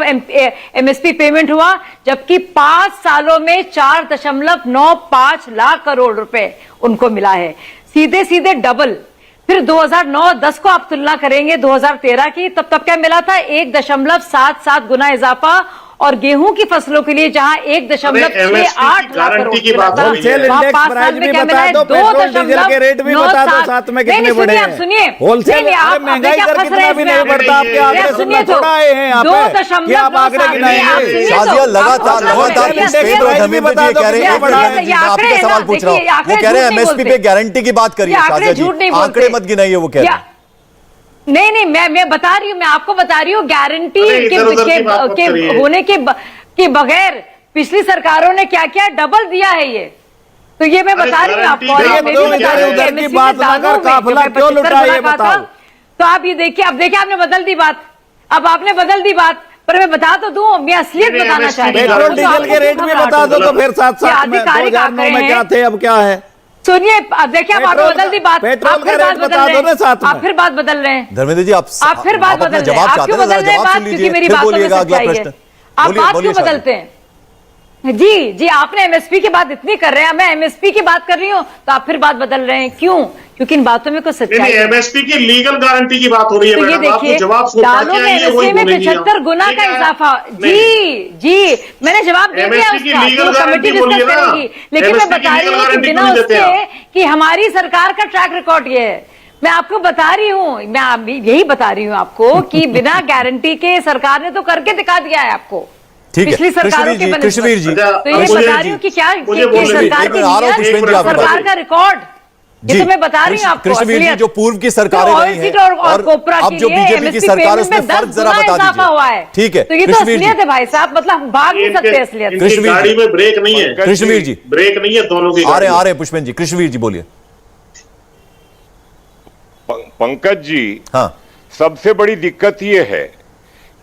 Speaker 2: एमएसपी पेमेंट हुआ, जबकि 5 सालों में 4.95 लाख करोड़ रुपए उनको मिला है, सीधे सीधे डबल। फिर 2009-10 को आप तुलना करेंगे 2013 की, तब क्या मिला था? 1.77 गुना इजाफा। और गेहूं की फसलों के लिए जहां 1.68 लाख करोड़
Speaker 4: की बात हो रही है,
Speaker 3: इंडेक्स प्राइस भी बता दो, पेट्रोल डीजल के रेट भी बता दो साथ में कितने बढ़े हैं।
Speaker 2: सुनिए,
Speaker 3: होलसेल महंगाई दर कितना भी नहीं बढ़ता, आपके आंकड़े सुनना थोड़ा आए हैं यहाँ पे कि आप आंकड़े गिनाएंगे।
Speaker 1: शाजिया लगातार धर्मेंद्र जी कह रहे हैं, मैं आपका सवाल पूछ रहा हूँ, वो कह रहे हैं एमएसपी पे गारंटी की बात करिए। शाजिया जी आंकड़े मत गिनाइए, वो कह रहे हैं।
Speaker 2: नहीं, मैं बता रही हूँ, मैं आपको बता रही हूँ गारंटी के होने के बगैर पिछली सरकारों ने क्या क्या डबल दिया है ये, तो ये मैं बता रही हूँ आपको।
Speaker 3: उधर की बात ना कर, काफिला क्यों लुटा ये बताओ।
Speaker 2: तो आप ये देखिए, अब देखिए आपने बदल दी बात, अब आपने बदल दी बात, पर मैं बता तो दूं, मैं असलियत बताना चाह रही हूँ।
Speaker 3: पेट्रोल डीजल के रेट भी बता दो, तो फिर साथ साथ में 2009 में क्या थे अब क्या है।
Speaker 2: सुनिए, अब देखिए आप बदल दी बात, आप फिर बात बदल रहे हैं, आप फिर बात बदल रहे हैं।
Speaker 1: धर्मेंद्र जी आप
Speaker 2: फिर बात बदल रहे हैं, आप क्यों बदल रहे हैं बात? क्योंकि मेरी बात में सच्चाई है, आप बात क्यों बदलते हैं? जी आपने एमएसपी की बात इतनी कर रहे हैं, मैं एमएसपी की बात कर रही हूँ, तो आप फिर बात बदल रहे हैं, क्यों? क्योंकि इन बातों में कुछ सच्चाई है।
Speaker 4: एमएसपी की लीगल गारंटी की बात हो रही है।
Speaker 2: तो ये देखिए, दालों में एमएसपी में 75 गुना का इजाफा। जी मैंने जवाब दे दिया उसका, तो कमेटी डिस्कस करेगी, लेकिन मैं बता रही हूँ कि बिना उसके कि हमारी सरकार का ट्रैक रिकॉर्ड ये है। मैं आपको बता रही हूँ, मैं यही बता रही हूँ आपको कि बिना गारंटी के सरकार ने तो करके दिखा दिया है आपको, पिछली सरकारों के।
Speaker 1: कृष्णवीर जी,
Speaker 2: तो ये बता रही हूँ कि क्या सरकार का रिकॉर्ड, ये तो मैं बता रही हूँ आपको।
Speaker 1: कृष्णवीर जी, जो पूर्व की सरकारें रही हैं और अब जो बीजेपी की सरकार है उसमें फर्क जरा बता दीजिए। ठीक है,
Speaker 2: तो ये तो असलियत है भाई साहब, मतलब भाग नहीं सकते असलियत।
Speaker 4: कृष्णवीर गाड़ी में ब्रेक नहीं है,
Speaker 1: कृष्णवीर जी
Speaker 4: ब्रेक नहीं है दोनों की।
Speaker 1: आ रहे हैं पुष्पेंद्र जी, कृष्णवीर जी बोलिए।
Speaker 5: पंकज जी,
Speaker 1: हाँ,
Speaker 5: सबसे बड़ी दिक्कत यह है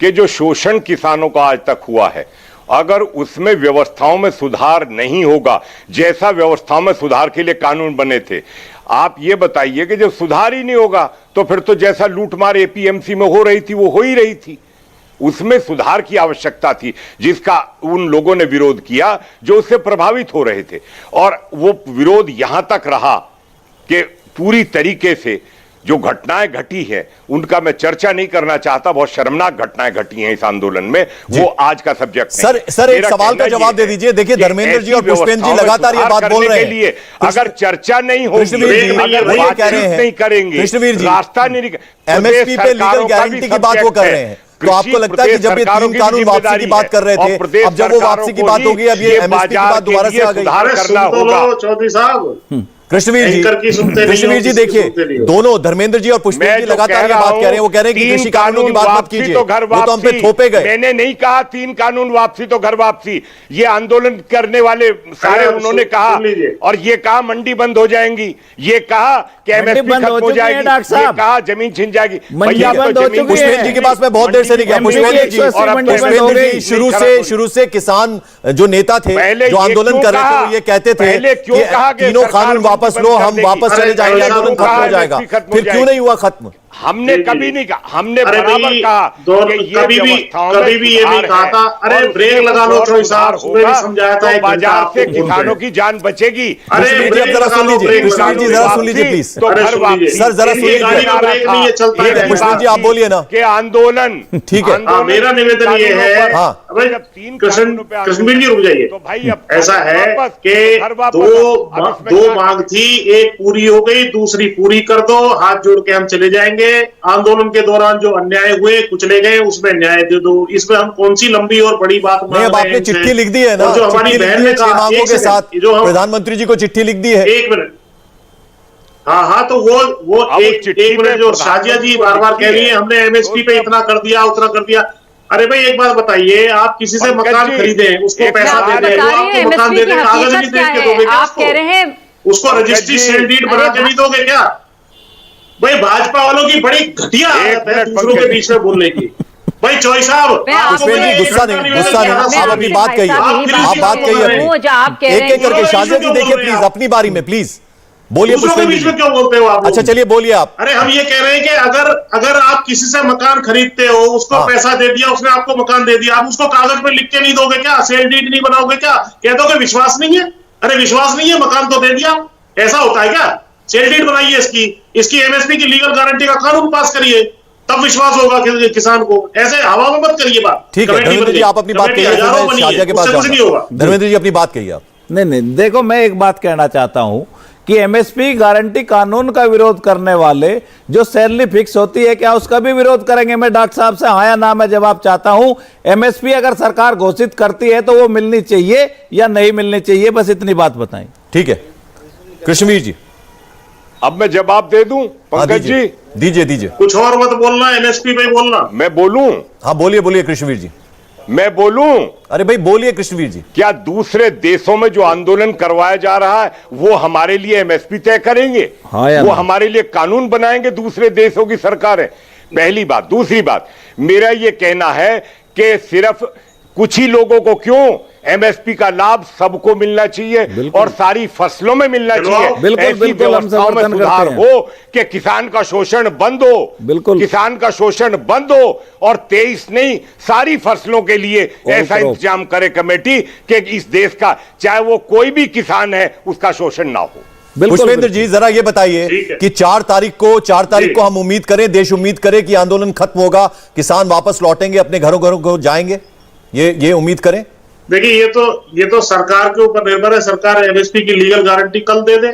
Speaker 5: कि जो शोषण किसानों का आज तक हुआ है, अगर उसमें व्यवस्थाओं में सुधार नहीं होगा, जैसा व्यवस्थाओं में सुधार के लिए कानून बने थे, आप ये बताइए कि जब सुधार ही नहीं होगा तो फिर तो जैसा लूटमार एपीएमसी में हो रही थी वो हो ही रही थी। उसमें सुधार की आवश्यकता थी, जिसका उन लोगों ने विरोध किया जो उससे प्रभावित हो रहे थे। और वो विरोध यहां तक रहा कि पूरी तरीके से जो घटनाएं घटी है उनका मैं चर्चा नहीं करना चाहता, बहुत शर्मनाक घटनाएं घटी हैं इस आंदोलन में, वो आज का सब्जेक्ट नहीं।
Speaker 1: सर एक सवाल का जवाब दे दीजिए। देखिए धर्मेंद्र जी और पुष्पेंद्र जी लगातार ये बात बोल रहे हैं,
Speaker 5: अगर चर्चा नहीं होगी,
Speaker 1: अगर बातचीत नहीं
Speaker 5: करेंगे,
Speaker 1: कृष्णवीर जी
Speaker 5: रास्ता नहीं,
Speaker 1: एमएसपी पे लीगल गारंटी की बात वो कर रहे हैं, तो आपको लगता है कि जब ये 3 कानून वापसी की बात कर रहे थे, अब जब वो वापसी की बात होगी, अब ये एमएसपी की बात दोबारा से आ गई।
Speaker 5: सुधार करना होगा।
Speaker 4: चौधरी साहब,
Speaker 1: कृष्णवीर जी देखिए, दोनों धर्मेंद्र जी और पुष्पेंद्र जी लगातार ये बात कह रहे हैं, वो कह रहे हैं कि कृषि कानूनों की बात मत कीजिए, वो तो हम पे थोपे गए।
Speaker 5: मैंने नहीं कहा 3 कानून वापसी तो घर वापसी, ये आंदोलन करने वाले सारे उन्होंने कहा, और ये कहा मंडी बंद हो जाएंगी, ये कहा कि एमएसपी खत्म हो जाएगी, ये कहा जमीन छिन जाएगी। भैया
Speaker 1: पुष्पेंद्र जी के पास मैं बहुत देर से नहीं गया। पुष्पेंद्र जी शुरू से किसान जो नेता थे, जो आंदोलन कर रहे थे, वो ये कहते थे कि तीनों कानून वापस लो, हम वापस चले जाएंगे, आंदोलन खत्म हो जाएगा। फिर क्यों नहीं हुआ खत्म?
Speaker 5: हमने कभी नहीं कहा, हमने बराबर कहा
Speaker 4: कभी भी ये नहीं कहा था। अरे ब्रेक लगा लो चौधरी साहब, सुबह भी समझाया था,
Speaker 5: बाजार से किसानों की जान बचेगी।
Speaker 1: अरे जरा सुन लीजिए, कृष्णवीर जी जरा सुन लीजिए प्लीज। सर जरा सुन लीजिए, पुष्पेंद्र जी आप बोलिए ना
Speaker 5: कि आंदोलन,
Speaker 1: ठीक है,
Speaker 4: मेरा निवेदन ये है, कृष्णवीर जी रुक जाइए।
Speaker 5: तो भाई
Speaker 4: ऐसा है कि दो मांग थी, एक पूरी हो गई, दूसरी पूरी कर दो, हाथ जोड़ के हम चले जाएंगे। आंदोलन के दौरान जो अन्याय हुए, कुचले गए, उसमें न्याय दे दो। इसमें हम कौन सी लंबी और बड़ी बात
Speaker 1: नहीं, अब आपने चिट्ठी लिख दी है ना,
Speaker 4: जो हमारी बहन ने कहा
Speaker 1: मांगों के साथ, जो प्रधानमंत्री जी को चिट्ठी लिख दी है।
Speaker 4: एक मिनट, हाँ, तो वो
Speaker 5: अब
Speaker 4: एक
Speaker 5: चिट्ठी में
Speaker 4: मिनट, जो
Speaker 5: प्रधानमंत्री
Speaker 4: शाजिया जी
Speaker 5: को
Speaker 4: बार बार
Speaker 5: लिखी
Speaker 4: कह रही है
Speaker 5: है,
Speaker 4: हमने एमएसपी पे इतना कर दिया उतना कर दिया। अरे भाई एक बात बताइए, आप किसी से
Speaker 5: पंकज
Speaker 4: मकान
Speaker 5: जी,
Speaker 4: खरीदे, उसको
Speaker 5: एक
Speaker 4: पैसा
Speaker 5: बात
Speaker 4: दे दे, वो
Speaker 2: बता रही
Speaker 4: आपको
Speaker 2: हूँ
Speaker 4: मकान
Speaker 2: MSP
Speaker 4: दे
Speaker 2: की
Speaker 4: दे, कागज
Speaker 2: हकीकत
Speaker 4: भी
Speaker 2: क्या
Speaker 4: देख के
Speaker 2: है।
Speaker 4: दोगे क्या
Speaker 2: आप
Speaker 4: उसको?
Speaker 2: कह रहे हैं
Speaker 4: उसको
Speaker 5: पंकज
Speaker 4: रजिस्ट्री
Speaker 5: जी,
Speaker 4: सेल डीड
Speaker 2: अरे
Speaker 4: बना के नहीं दोगे क्या? भाई भाजपा वालों की बड़ी घटिया
Speaker 5: एक
Speaker 4: आदत है
Speaker 5: मिनट
Speaker 4: दूसरों के
Speaker 5: पंकज
Speaker 4: बीच में बोलने की। भाई चौई साहब,
Speaker 2: मैं
Speaker 4: आपको
Speaker 2: आपसे-
Speaker 1: पुष्पेंद्र जी गुस्सा नहीं, गुस्सा नहीं,
Speaker 2: मैं
Speaker 1: आप
Speaker 2: आपसे
Speaker 1: अपनी बात
Speaker 2: भाई
Speaker 1: कहिए,
Speaker 2: साहब यही
Speaker 1: आप बात
Speaker 2: कह
Speaker 1: कहिए
Speaker 2: रही हूँ, जो आप कह
Speaker 1: एक
Speaker 2: रहे
Speaker 1: एक करके।
Speaker 2: हैं।
Speaker 1: शाजिया जी देखिए प्लीज अपनी बारी में प्लीज बोलिए
Speaker 4: दूसरों के
Speaker 1: पुष्पेंद्र
Speaker 4: बीच में
Speaker 1: जी।
Speaker 4: क्यों बोलते हो आप लोग?
Speaker 1: अच्छा चलिए बोलिए आप।
Speaker 4: अरे हम ये कह रहे हैं कि अगर आप किसी से मकान खरीदते हो, उसको
Speaker 1: हाँ।
Speaker 4: पैसा दे दिया, उसने आपको मकान दे दिया, आप उसको कागज पे लिख के नहीं दोगे क्या? सेल डीड नहीं बनाओगे क्या? कह दोगे विश्वास नहीं है? अरे विश्वास नहीं है, मकान तो दे दिया। ऐसा होता है क्या? सेल डीड बनाइए, इसकी एमएसपी की लीगल गारंटी का कानून पास करिए, तब विश्वास होगा किसान को। ऐसे हवा में मत करिए बात।
Speaker 1: ठीक है
Speaker 4: कमेटी
Speaker 1: धर्मेंद्र जी
Speaker 4: बनिए,
Speaker 1: आप अपनी बात
Speaker 4: कमेटी
Speaker 1: कहिए, फिर
Speaker 4: हजारों
Speaker 1: मैं
Speaker 4: बनी
Speaker 1: शाजिया
Speaker 4: है,
Speaker 1: के पास
Speaker 4: उससे कुछ नहीं
Speaker 1: जाऊंगा।
Speaker 4: होगा।
Speaker 1: धर्मेंद्र जी अपनी बात कहिए आप।
Speaker 3: नहीं, देखो मैं एक बात कहना चाहता हूं कि एमएसपी गारंटी कानून का विरोध करने वाले जो सैलरी फिक्स होती है क्या उसका भी विरोध करेंगे? मैं डॉक्टर साहब से हाँ या ना में जवाब चाहता हूं। एमएसपी अगर सरकार घोषित करती है तो वो मिलनी चाहिए या नहीं मिलनी चाहिए, बस इतनी बात बताएं।
Speaker 1: ठीक है कृष्णवीर जी।
Speaker 5: अब मैं जवाब दे दूं
Speaker 1: हाँ,
Speaker 5: पंकज जी?
Speaker 1: दीजिए दीजिए।
Speaker 4: कुछ और मत बोलना, एमएसपी पे बोलना।
Speaker 5: मैं बोलूं?
Speaker 1: हाँ बोलिए बोलिए कृष्णवीर जी।
Speaker 5: मैं बोलूं?
Speaker 1: अरे भाई बोलिए कृष्णवीर जी।
Speaker 5: क्या दूसरे देशों में जो आंदोलन करवाया जा रहा है वो हमारे लिए एमएसपी तय करेंगे?
Speaker 3: हाँ या
Speaker 5: वो
Speaker 3: ना?
Speaker 5: हमारे लिए कानून बनाएंगे दूसरे देशों की सरकारें? पहली बात। दूसरी बात, मेरा ये कहना है कि सिर्फ कुछ ही लोगों को क्यों, एमएसपी का लाभ सबको मिलना चाहिए और सारी फसलों में मिलना चाहिए।
Speaker 3: बिल्कुल,
Speaker 5: ऐसी
Speaker 3: बिल्कुल, हम
Speaker 5: व्यवस्थाओं में
Speaker 3: समर्थन
Speaker 5: सुधार
Speaker 3: करते हैं।
Speaker 5: हो कि किसान का शोषण बंद हो,
Speaker 3: बिल्कुल।
Speaker 5: किसान का शोषण बंद हो, और 23 नहीं सारी फसलों के लिए ऐसा
Speaker 3: करो।
Speaker 5: इंतजाम करे कमेटी कि इस देश का चाहे वो कोई भी किसान है उसका शोषण ना हो।
Speaker 1: पुष्पेंद्र जी जरा ये बताइए
Speaker 4: ठीक है।
Speaker 1: कि 4 तारीख को हम उम्मीद करें, देश उम्मीद करे कि आंदोलन खत्म होगा, किसान वापस लौटेंगे, अपने घरों को जाएंगे, ये उम्मीद करें?
Speaker 4: देखिए ये तो सरकार के ऊपर निर्भर है। सरकार एमएसपी की लीगल गारंटी कल दे दे,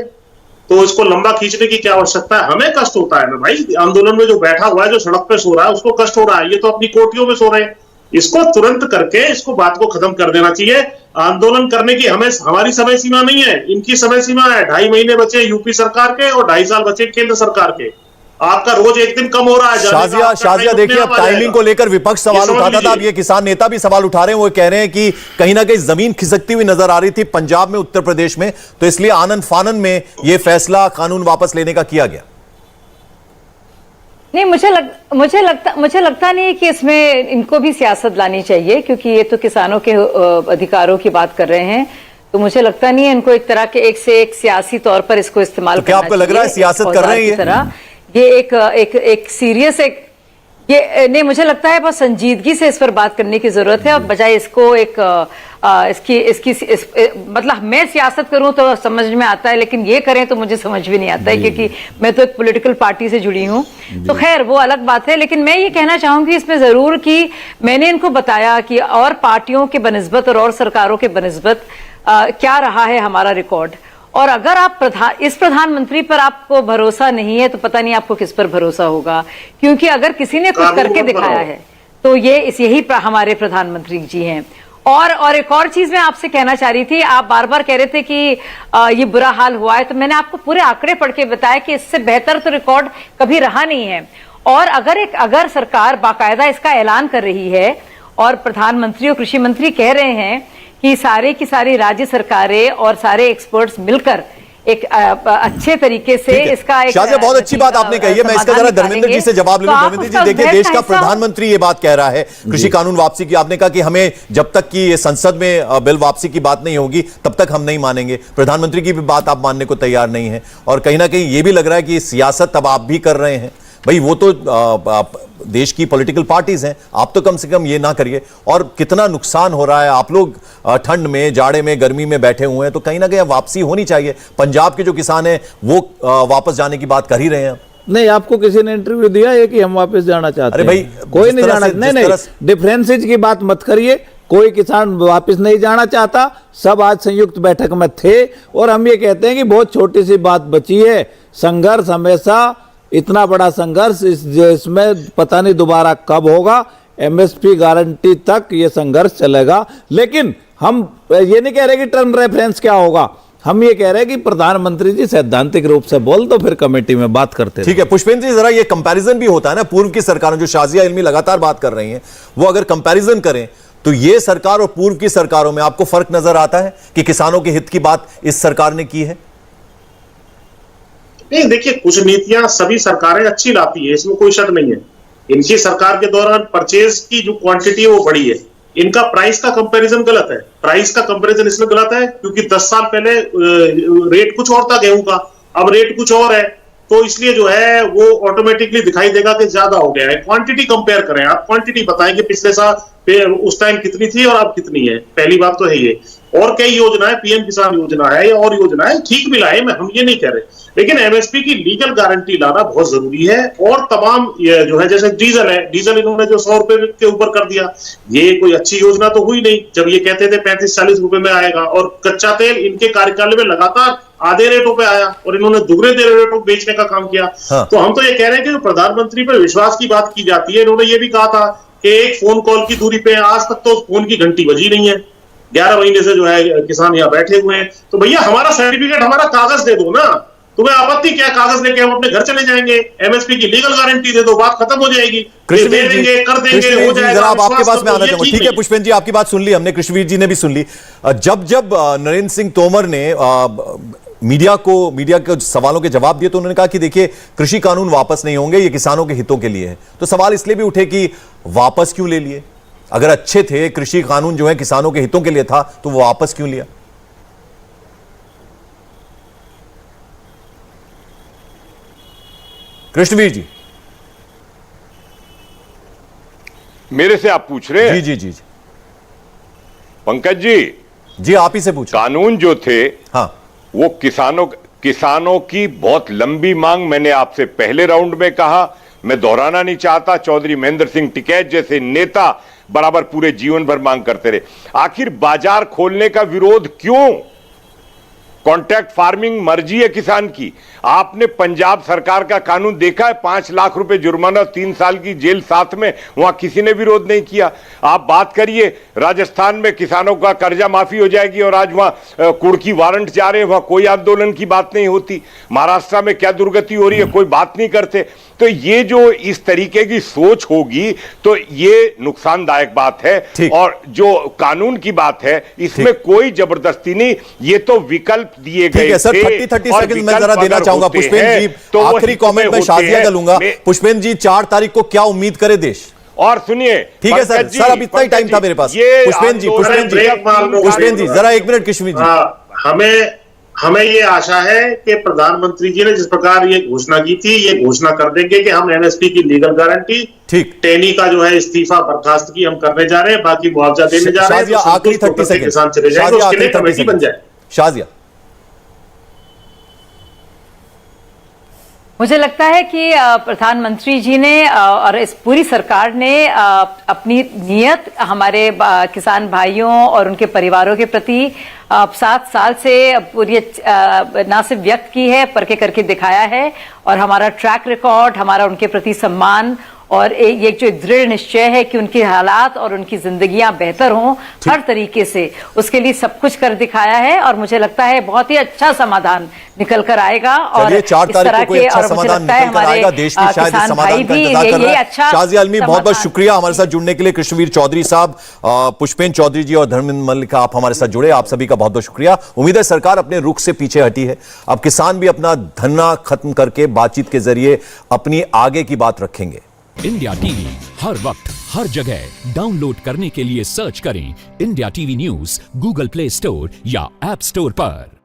Speaker 4: तो इसको लंबा खींचने की क्या आवश्यकता है? हमें कष्ट होता है ना भाई, आंदोलन में जो बैठा हुआ है, जो सड़क पे सो रहा है, उसको कष्ट हो रहा है। ये तो अपनी कोठियों में सो रहे हैं। इसको तुरंत करके इसको बात को खत्म कर देना चाहिए। आंदोलन करने की हमारी समय सीमा नहीं है, इनकी समय सीमा है। 2.5 महीने बचे यूपी सरकार के और 2.5 साल बचे केंद्र सरकार के। आपका रोज एक दिन कम हो रहा है।
Speaker 1: शाजिया देखिए अब टाइमिंग को लेकर विपक्ष सवाल उठाता था, अब ये किसान नेता भी सवाल उठा रहे हैं। वो कह रहे हैं कि कहीं ना कहीं जमीन खिसकती हुई नजर आ रही थी पंजाब में, उत्तर प्रदेश में, तो इसलिए आनंद फानन में ये फैसला कानून वापस लेने का किया गया।
Speaker 2: नहीं, मुझे लगता नहीं कि इसमें इनको भी सियासत लानी चाहिए, क्योंकि ये तो किसानों के अधिकारों की बात कर रहे हैं। तो मुझे लगता नहीं है इनको एक तरह के एक से एक सियासी तौर पर इसको इस्तेमाल
Speaker 1: तो क्या आपको लग रहा है सियासत कर रहे हैं
Speaker 2: ये एक सीरियस ये नहीं, मुझे लगता है बस संजीदगी से इस पर बात करने की जरूरत है, और बजाय इसको एक मतलब मैं सियासत करूं तो समझ में आता है, लेकिन ये करें तो मुझे समझ भी नहीं आता है, क्योंकि मैं तो एक पॉलिटिकल पार्टी से जुड़ी हूं। तो खैर वो अलग बात है, लेकिन मैं ये कहना चाहूंगी इसमें जरूर कि मैंने इनको बताया कि और पार्टियों के बनिस्बत और सरकारों के बनिस्बत क्या रहा है हमारा रिकॉर्ड। और अगर आप इस प्रधानमंत्री पर आपको भरोसा नहीं है तो पता नहीं आपको किस पर भरोसा होगा, क्योंकि अगर किसी ने कुछ करके दिखाया है तो यही हमारे प्रधानमंत्री जी हैं। और एक और चीज मैं आपसे कहना चाह रही थी, आप बार बार कह रहे थे कि ये बुरा हाल हुआ है, तो मैंने आपको पूरे आंकड़े पढ़ के बताया कि इससे बेहतर तो रिकॉर्ड कभी रहा नहीं है। और अगर सरकार बाकायदा इसका ऐलान कर रही है और प्रधानमंत्री और कृषि मंत्री कह रहे हैं कि सारे की सारी राज्य सरकारें और सारे एक्सपर्ट्स मिलकर एक अच्छे तरीके से इसका एक
Speaker 1: शाजिया बहुत अच्छी बात आपने कही है। मैं इसका जरा धर्मेंद्र जी से जवाब ले लूं। धर्मेंद्र जी देखिए, देश का प्रधानमंत्री ये बात कह रहा है कृषि कानून वापसी की। आपने कहा कि हमें जब तक कि ये संसद में बिल वापसी की बात नहीं होगी तब तक हम नहीं मानेंगे। प्रधानमंत्री की भी बात आप मानने को तैयार नहीं है, और कहीं ना कहीं ये भी लग रहा है कि सियासत अब आप भी कर रहे हैं। भाई वो तो देश की पॉलिटिकल पार्टीज हैं, आप तो कम से कम ये ना करिए। और कितना नुकसान हो रहा है, आप लोग ठंड में, जाड़े में, गर्मी में बैठे हुए हैं, तो कहीं ना कहीं वापसी होनी चाहिए। पंजाब के जो किसान हैं वो वापस जाने की बात कर ही रहे हैं।
Speaker 3: नहीं, आपको किसी ने इंटरव्यू दिया है कि हम वापस जाना चाहते हैं?
Speaker 1: अरे भाई
Speaker 3: कोई नहीं जाना। नहीं, डिफरेंसेज की बात मत करिए। कोई किसान वापस नहीं जाना चाहता, सब आज संयुक्त बैठक में थे। और हम ये कहते हैं कि बहुत छोटी सी बात बची है, संघर्ष हमेशा, इतना बड़ा संघर्ष इसमें पता नहीं दोबारा कब होगा। एमएसपी गारंटी तक ये संघर्ष चलेगा, लेकिन हम ये नहीं कह रहे कि टर्म रेफरेंस क्या होगा। हम ये कह रहे हैं कि प्रधानमंत्री जी सैद्धांतिक रूप से बोल तो फिर कमेटी में बात करते
Speaker 1: ठीक है पुष्पेंद्र जी, जरा ये कंपैरिजन भी होता है ना, पूर्व की सरकारों, जो शाजिया इल्मी लगातार बात कर रही हैं, वो अगर कंपैरिजन करें तो ये सरकार और पूर्व की सरकारों में आपको फर्क नजर आता है कि किसानों के हित की बात इस सरकार ने की है?
Speaker 4: नहीं, देखिए, कुछ नीतियां सभी सरकारें अच्छी लाती है, इसमें कोई शक नहीं है। इनकी सरकार के दौरान परचेज की जो क्वांटिटी है वो बढ़ी है। इनका प्राइस का कंपैरिजन गलत है। प्राइस का कंपैरिजन इसलिए गलत है क्योंकि 10 साल पहले रेट कुछ और था गेहूं का, अब रेट कुछ और है, तो इसलिए जो है वो ऑटोमेटिकली दिखाई देगा कि ज्यादा हो गया है। क्वांटिटी कंपेयर करें, आप क्वांटिटी बताएं कि पिछले साल उस टाइम कितनी थी और अब कितनी है। पहली बात तो है ये। और कई योजनाएं, पीएम किसान योजना है और योजनाएं ठीक भी लाए, हम ये नहीं कह रहे, लेकिन एमएसपी की लीगल गारंटी लाना बहुत जरूरी है। और तमाम जो है, जैसे डीजल है, डीजल इन्होंने जो 100 रुपए के ऊपर कर दिया, ये कोई अच्छी योजना तो हुई नहीं। जब ये कहते थे 35-40 रुपए में आएगा, और कच्चा तेल इनके कार्यकाल में लगातार आधे रेटों पे आया और इन्होंने दुगने रेटों पे बेचने का काम किया।
Speaker 1: हाँ।
Speaker 4: तो हम तो ये कह रहे हैं कि जो प्रधानमंत्री पर विश्वास की बात की जाती है, इन्होंने ये भी कहा था कि एक फोन कॉल की दूरी पे, आज तक तो फोन की घंटी बजी नहीं है। 11 महीने से जो है किसान यहाँ बैठे हुए हैं। तो भैया हमारा सर्टिफिकेट, हमारा कागज दे दो ना, तुम्हें आपत्ति क्या? कागज लेके हम अपने घर चले जाएंगे, एमएसपी की लीगल गारंटी दे दो, बात खत्म हो जाएगी। दे देंगे, कर देंगे, हो जाएगा।
Speaker 1: आप आपके पास में आना चाहूंगा। ठीक है पुष्पेंद्र जी, आपकी बात सुन ली हमने, कृष्णवीर जी ने भी सुन ली। जब नरेंद्र सिंह तोमर ने मीडिया के सवालों के जवाब दिए तो उन्होंने कहा कि देखिए कृषि कानून वापस नहीं होंगे, ये किसानों के हितों के लिए है। तो सवाल इसलिए भी उठे कि वापस क्यों ले लिए? अगर अच्छे थे, कृषि कानून जो है किसानों के हितों के लिए था, तो वो वापस क्यों लिया? कृष्णवीर जी,
Speaker 5: मेरे से आप पूछ रहे हैं?
Speaker 1: जी जी जी
Speaker 5: पंकज जी,
Speaker 1: जी आप ही से पूछो।
Speaker 5: कानून जो थे,
Speaker 1: हाँ,
Speaker 5: वो किसानों की बहुत लंबी मांग, मैंने आपसे पहले राउंड में कहा, मैं दोहराना नहीं चाहता। चौधरी महेंद्र सिंह टिकैत जैसे नेता बराबर पूरे जीवन भर मांग करते रहे। आखिर बाजार खोलने का विरोध क्यों? कॉन्ट्रैक्ट फार्मिंग मर्जी है किसान की। आपने पंजाब सरकार का कानून देखा है? 5 लाख रुपए जुर्माना, 3 साल की जेल साथ में, वहां किसी ने विरोध नहीं किया। आप बात करिए, राजस्थान में किसानों का कर्जा माफी हो जाएगी और आज वहां कुर्की वारंट जा रहे हैं, वहां कोई आंदोलन की बात नहीं होती। महाराष्ट्र में क्या दुर्गति हो रही है, कोई बात नहीं करते। तो ये जो इस तरीके की सोच होगी तो ये नुकसानदायक बात है। और जो कानून की बात है, इसमें कोई जबरदस्ती नहीं, ये तो विकल्प दिए गए थे।
Speaker 1: सर 30 सेकंड मैं जरा देना चाहूंगा पुष्पेंद्र जी, तो आखिरी कमेंट में शाजिया का लूंगा। पुष्पेंद्र जी, 4 तारीख को क्या उम्मीद करे देश?
Speaker 5: और सुनिए,
Speaker 1: ठीक है सर, अब इतना ही टाइम था मेरे पास। पुष्पेंद्र जी जरा 1 मिनट। कृष्णवीर जी,
Speaker 4: हमें ये आशा है कि प्रधानमंत्री जी ने जिस प्रकार ये घोषणा की थी, ये घोषणा कर देंगे कि हम एमएसपी की लीगल गारंटी, ठीक, टेनी का जो है इस्तीफा बर्खास्त की हम करने जा रहे हैं, बाकी मुआवजा देने जा रहे हैं।
Speaker 1: आखिरी 30 सेकंड,
Speaker 4: किसान चले जाएंगे, उसके लिए कमेटी बन जाए।
Speaker 1: शाजिया,
Speaker 2: मुझे लगता है कि प्रधानमंत्री जी ने और इस पूरी सरकार ने अपनी नीयत हमारे किसान भाइयों और उनके परिवारों के प्रति 7 साल से पूरी ना सिर्फ व्यक्त की है, परखे करके दिखाया है। और हमारा ट्रैक रिकॉर्ड, हमारा उनके प्रति सम्मान और ये जो दृढ़ निश्चय है कि उनके हालात और उनकी जिंदगियां बेहतर हों हर तरीके से, उसके लिए सब कुछ कर दिखाया है। और मुझे लगता है बहुत ही अच्छा समाधान निकल कर आएगा। और
Speaker 1: 4 तारीख को अच्छा समाधान निकल कर आएगा। देश की शायद इस समाधान का इंतजार कर रहा है। शाजिया इल्मी, बहुत बहुत शुक्रिया हमारे साथ जुड़ने के लिए। कृष्णवीर चौधरी साहब, पुष्पेंद्र चौधरी जी और धर्मेंद्र मल्लिक, आप हमारे साथ जुड़े, आप सभी का बहुत बहुत शुक्रिया। उम्मीद है सरकार अपने रुख से पीछे हटी है। अब किसान भी अपना धरना खत्म करके बातचीत के जरिए अपनी आगे की बात रखेंगे।
Speaker 6: इंडिया टीवी हर वक्त हर जगह डाउनलोड करने के लिए सर्च करें India TV news Google play store या ऐप स्टोर पर।